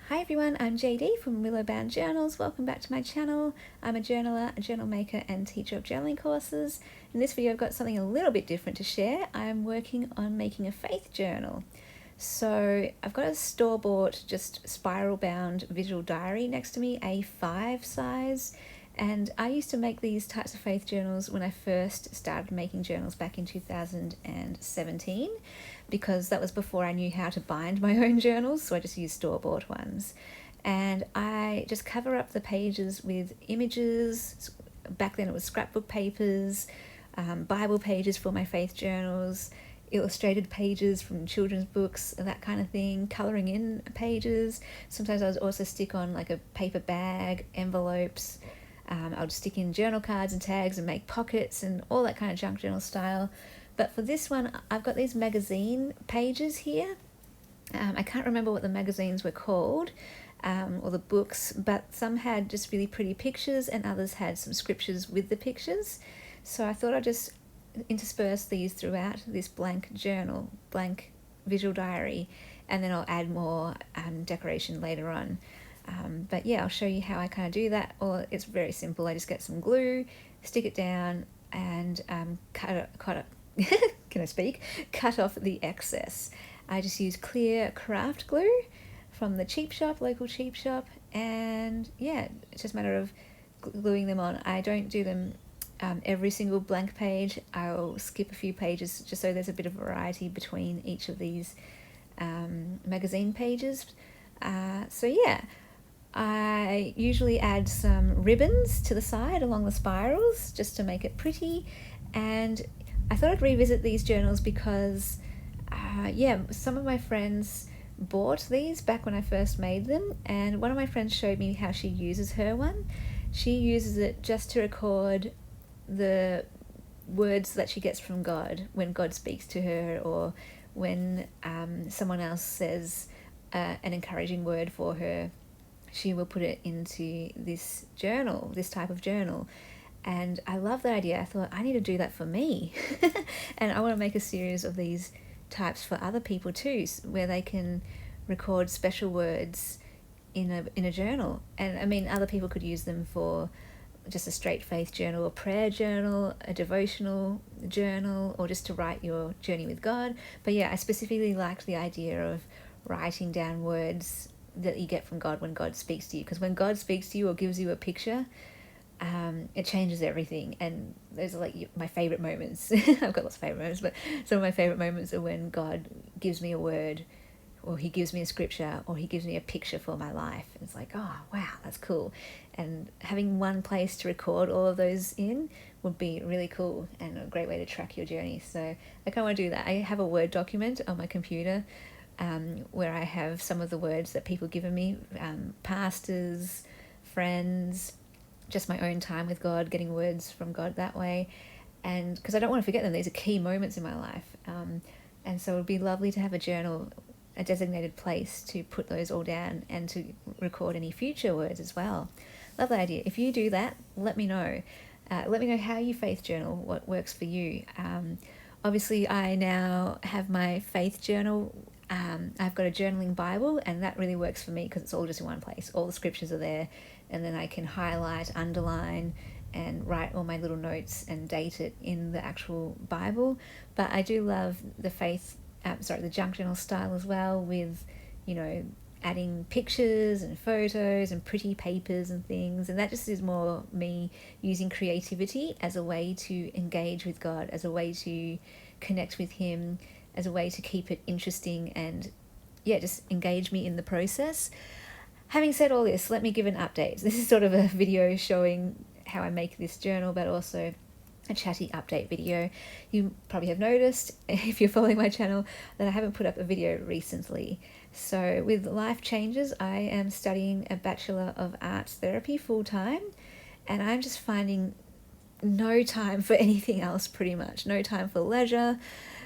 Hi everyone, I'm JD from Willowbound Journals. Welcome back to my channel. I'm a journaler, a journal maker and teacher of journaling courses. In this video I've got something a little bit different to share. I'm working on making a faith journal. So I've got a store-bought, just spiral bound visual diary next to me, A5 size. And I used to make these types of faith journals when I first started making journals back in 2017, because that was before I knew how to bind my own journals, so I just used store-bought ones. And I just cover up the pages with images. Back then it was scrapbook papers, Bible pages for my faith journals, illustrated pages from children's books, that kind of thing, colouring in pages. Sometimes I would also stick on like a paper bag, envelopes. I would stick in journal cards and tags and make pockets and all that kind of junk journal style. But for this one, I've got these magazine pages here. I can't remember what the magazines were called, or the books, but some had just really pretty pictures and others had some scriptures with the pictures. So I thought I'd just intersperse these throughout this blank journal, blank visual diary, and then I'll add more decoration later on. But yeah, I'll show you how I kind of do that. Or it's very simple. I just get some glue, stick it down, and cut off the excess. I just use clear craft glue from the cheap shop, local cheap shop, and yeah, it's just a matter of gluing them on. I don't do them every single blank page. I'll skip a few pages just so there's a bit of variety between each of these magazine pages. So yeah, I usually add some ribbons to the side along the spirals just to make it pretty. And I thought I'd revisit these journals because some of my friends bought these back when I first made them, and one of my friends showed me how she uses her one. She uses it just to record the words that she gets from God when God speaks to her, or when someone else says an encouraging word for her. She will put it into this journal, this type of journal. And I love that idea. I thought, I need to do that for me. And I want to make a series of these types for other people too, where they can record special words in a journal. And I mean, other people could use them for just a straight faith journal, a prayer journal, a devotional journal, or just to write your journey with God. But yeah, I specifically liked the idea of writing down words that you get from God when God speaks to you, because when God speaks to you or gives you a picture, it changes everything. And those are like my favorite moments. I've got lots of favorite moments, but some of my favorite moments are when God gives me a word, or he gives me a scripture, or he gives me a picture for my life. And it's like, oh wow, that's cool. And having one place to record all of those in would be really cool and a great way to track your journey. So I kind of want to do that. I have a Word document on my computer where I have some of the words that people given me, pastors, friends, just my own time with God, getting words from God that way. And because I don't want to forget them, these are key moments in my life. And so it would be lovely to have a journal, a designated place to put those all down and to record any future words as well. Love that idea. If you do that, let me know. Let me know how you faith journal, what works for you. Obviously, I now have my faith journal. I've got a journaling Bible, and that really works for me because it's all just in one place. All the scriptures are there, and then I can highlight, underline, and write all my little notes and date it in the actual Bible. But I do love the the junk journal style as well, with, adding pictures and photos and pretty papers and things. And that just is more me using creativity as a way to engage with God, as a way to connect with him, as a way to keep it interesting and just engage me in the process. Having said all this, let me give an update. This is sort of a video showing how I make this journal, but also a chatty update video. You probably have noticed, if you're following my channel, that I haven't put up a video recently. So with life changes, I am studying a Bachelor of Arts Therapy full-time, and I'm just finding no time for anything else, pretty much. No time for leisure,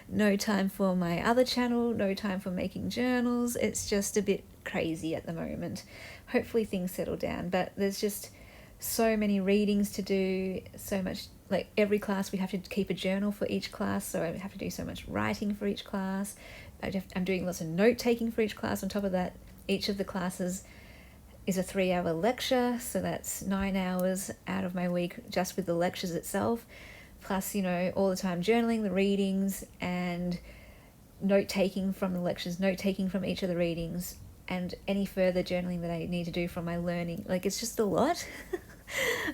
no time for my other channel, no time for making journals. It's just a bit crazy at the moment. Hopefully things settle down, but there's just so many readings to do, so much, like every class we have to keep a journal for each class, so I have to do so much writing for each class. I'm doing lots of note taking for each class on top of that, Each of the classes is a 3-hour lecture, so that's 9 hours out of my week just with the lectures itself, plus, all the time journaling, the readings, and note-taking from the lectures, note-taking from each of the readings, and any further journaling that I need to do from my learning. Like, it's just a lot.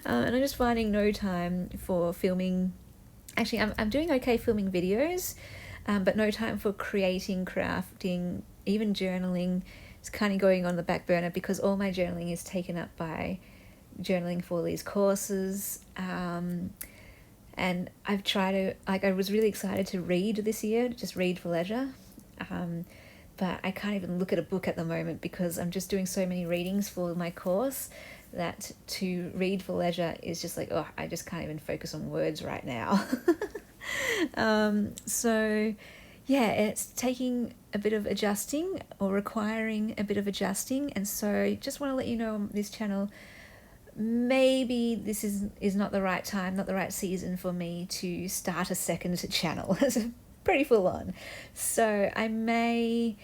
And I'm just finding no time for filming. Actually, I'm doing okay filming videos, but no time for creating, crafting, even journaling. It's kind of going on the back burner because all my journaling is taken up by journaling for these courses. And I've tried to, I was really excited to read this year, just read for leisure. But I can't even look at a book at the moment because I'm just doing so many readings for my course that to read for leisure is just like, I just can't even focus on words right now. So yeah, it's taking a bit of adjusting or requiring a bit of adjusting. And so just want to let you know on this channel, maybe this is not the right time, not the right season for me to start a second channel. It's pretty full on. So I may,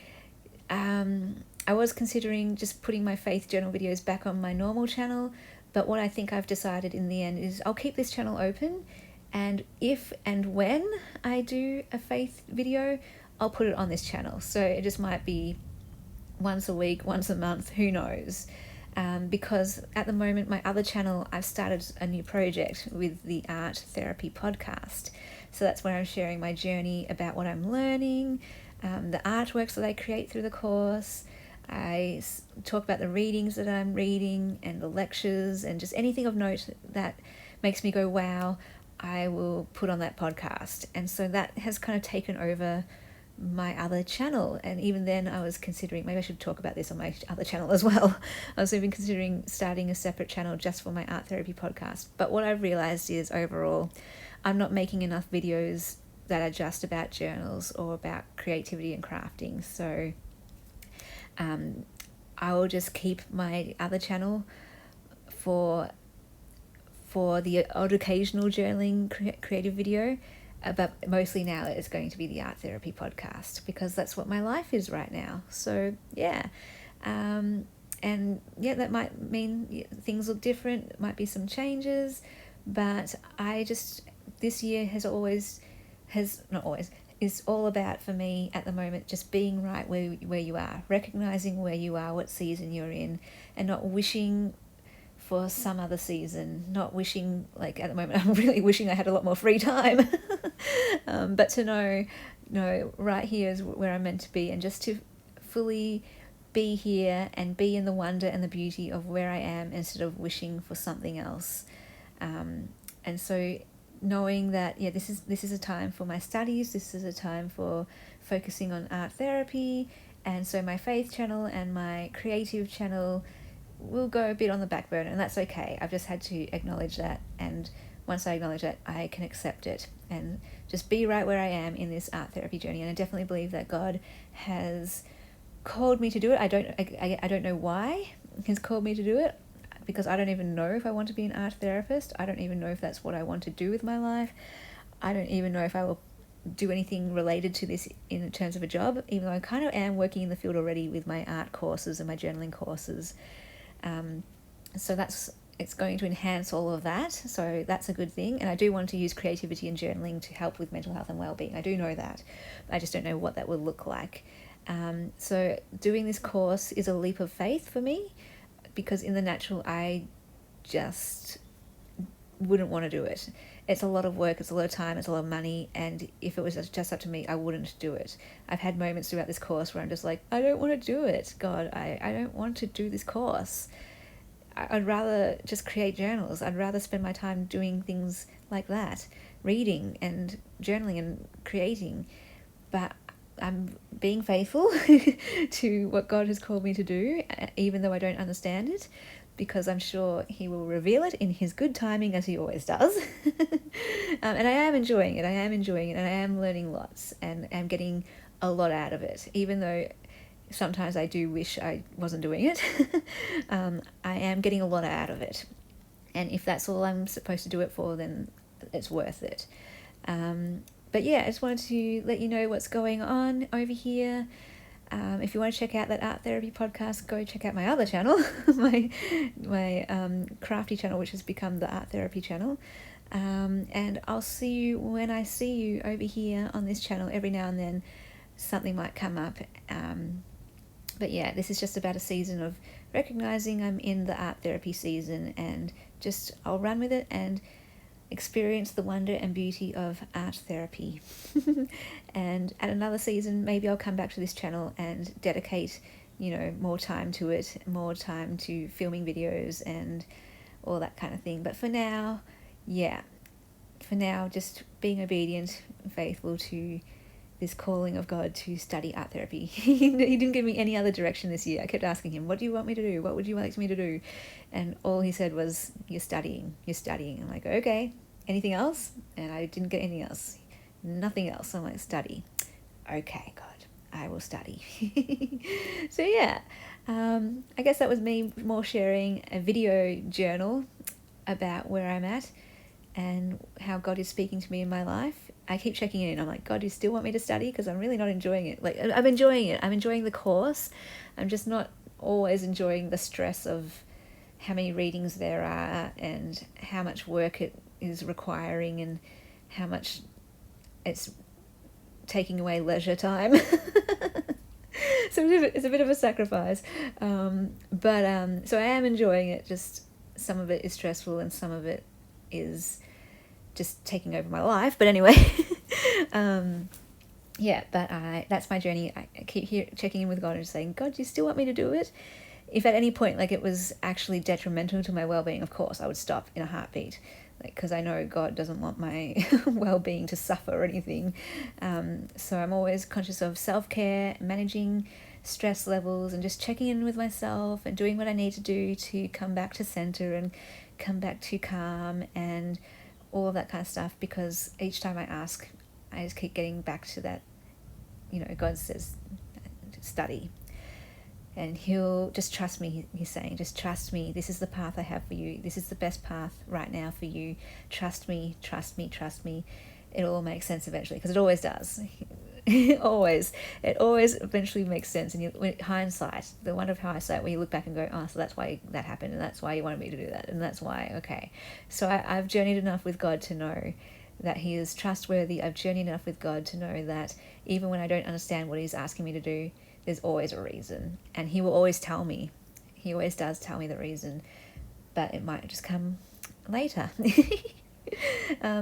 I was considering just putting my faith journal videos back on my normal channel, but what I think I've decided in the end is I'll keep this channel open, and if and when I do a faith video, I'll put it on this channel. So it just might be once a week, once a month, who knows. Because at the moment, my other channel, I've started a new project with the Art Therapy Podcast. So that's where I'm sharing my journey about what I'm learning, the artworks that I create through the course. I talk about the readings that I'm reading and the lectures and just anything of note that makes me go, wow, I will put on that podcast. And so that has kind of taken over my other channel. And even then I was considering, maybe I should talk about this on my other channel as well. I was even considering starting a separate channel just for my art therapy podcast. But what I've realized is overall, I'm not making enough videos that are just about journals or about creativity and crafting. So I will just keep my other channel for the odd occasional journaling creative video. But mostly now it's going to be the Art Therapy Podcast because that's what my life is right now. So yeah, and yeah, that might mean things look different. It might be some changes, but this year is all about, for me at the moment, just being right where you are, recognizing where you are, what season you're in, and not wishing for some other season, not wishing, like at the moment I'm really wishing I had a lot more free time. But to know right here is where I'm meant to be, and just to fully be here and be in the wonder and the beauty of where I am instead of wishing for something else. And so knowing that, yeah, this is a time for my studies, this is a time for focusing on art therapy, and so my faith channel and my creative channel will go a bit on the back burner, and that's okay. I've just had to acknowledge that, and once I acknowledge it, I can accept it and just be right where I am in this art therapy journey. And I definitely believe that God has called me to do it. I don't know why He's called me to do it, because I don't even know if I want to be an art therapist. I don't even know if that's what I want to do with my life. I don't even know if I will do anything related to this in terms of a job, even though I kind of am working in the field already with my art courses and my journaling courses. So it's going to enhance all of that. So that's a good thing. And I do want to use creativity and journaling to help with mental health and well-being. I do know that. I just don't know what that would look like. So doing this course is a leap of faith for me, because in the natural, I just wouldn't want to do it. It's a lot of work, it's a lot of time, it's a lot of money, and if it was just up to me, I wouldn't do it. I've had moments throughout this course where I'm just like, I don't want to do it. God, I don't want to do this course. I'd rather just create journals. I'd rather spend my time doing things like that, reading and journaling and creating. But I'm being faithful to what God has called me to do, even though I don't understand it, because I'm sure He will reveal it in His good timing, as He always does. And I am enjoying it. And I am learning lots, and am getting a lot out of it, even though sometimes I do wish I wasn't doing it. I am getting a lot out of it. And if that's all I'm supposed to do it for, then it's worth it. But yeah, I just wanted to let you know what's going on over here. If you want to check out that art therapy podcast, go check out my other channel, my crafty channel, which has become the art therapy channel. And I'll see you when I see you over here on this channel. Every now and then something might come up. But yeah, this is just about a season of recognizing I'm in the art therapy season, and just I'll run with it and experience the wonder and beauty of art therapy. And at another season, maybe I'll come back to this channel and dedicate, more time to it, more time to filming videos and all that kind of thing. But for now, just being obedient and faithful to this calling of God to study art therapy. He didn't give me any other direction this year. I kept asking him, what do you want me to do? What would you like me to do? And all he said was, you're studying. I'm like, okay, anything else? And I didn't get anything else. Nothing else. I'm like, study. Okay, God, I will study. So yeah, I guess that was me more sharing a video journal about where I'm at and how God is speaking to me in my life. I keep checking in. I'm like, God, do you still want me to study? Because I'm really not enjoying it. Like, I'm enjoying it. I'm enjoying the course. I'm just not always enjoying the stress of how many readings there are and how much work it is requiring and how much it's taking away leisure time. So it's a bit of a sacrifice. But so I am enjoying it. Just some of it is stressful and some of it is just taking over my life. But anyway, but that's my journey. I keep checking in with God and just saying, God, do you still want me to do it? If at any point it was actually detrimental to my well-being, of course I would stop in a heartbeat, because I know God doesn't want my well-being to suffer or anything. So I'm always conscious of self-care, managing stress levels, and just checking in with myself and doing what I need to do to come back to center and come back to calm and all of that kind of stuff. Because each time I ask, I just keep getting back to that, God says, study. And he'll just trust me, he's saying, just trust me. This is the path I have for you. This is the best path right now for you. Trust me, trust me, trust me. It'll all make sense eventually, because it always does. It always eventually makes sense. And when hindsight, the wonder of hindsight, where you look back and go, oh, so that's why that happened, and that's why you wanted me to do that, and that's why, okay. So I've journeyed enough with God to know that he is trustworthy. I've journeyed enough with God to know that even when I don't understand what he's asking me to do, there's always a reason. And he will always tell me. He always does tell me the reason, but it might just come later.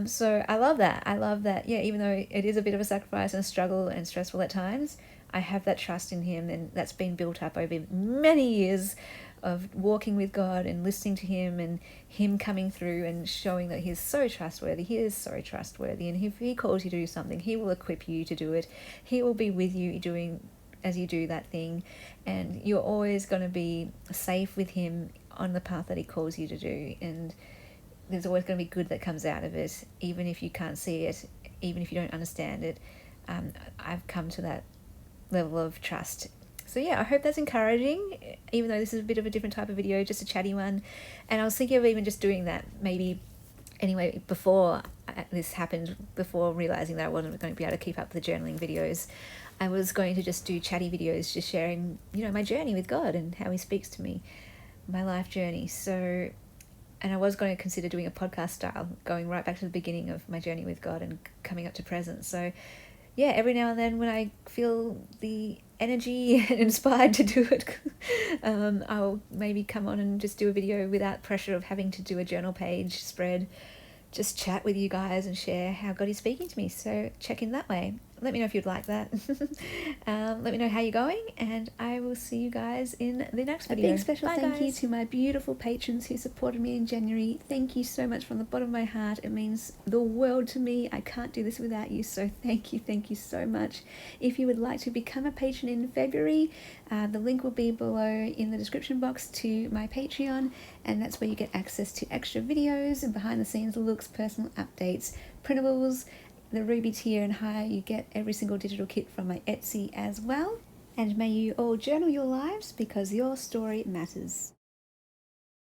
So I love that. Yeah, even though it is a bit of a sacrifice and a struggle and stressful at times, I have that trust in him, and that's been built up over many years of walking with God and listening to him, and him coming through and showing that he's so trustworthy. He is so trustworthy, and if he calls you to do something, he will equip you to do it. He will be with you as you do that thing, and you're always going to be safe with him on the path that he calls you to do. And there's always going to be good that comes out of it, even if you can't see it, even if you don't understand it. I've come to that level of trust. So yeah, I hope that's encouraging, even though this is a bit of a different type of video, just a chatty one. And I was thinking of even just doing that maybe anyway before this happened, before realizing that I wasn't going to be able to keep up the journaling videos. I was going to just do chatty videos, just sharing, my journey with God and how he speaks to me, my life journey. So, and I was going to consider doing a podcast style, going right back to the beginning of my journey with God and coming up to present. So yeah, every now and then when I feel the energy and inspired to do it, I'll maybe come on and just do a video without pressure of having to do a journal page spread. Just chat with you guys and share how God is speaking to me. So check in that way. Let me know if you'd like that. Let me know how you're going, and I will see you guys in the next video. A big special thank you to my beautiful patrons who supported me in January. Thank you so much from the bottom of my heart. It means the world to me. I can't do this without you, so thank you so much. If you would like to become a patron in February, the link will be below in the description box to my Patreon, and that's where you get access to extra videos and behind the scenes looks, personal updates, printables, the Ruby tier and higher. You get every single digital kit from my Etsy as well. And may you all journal your lives, because your story matters.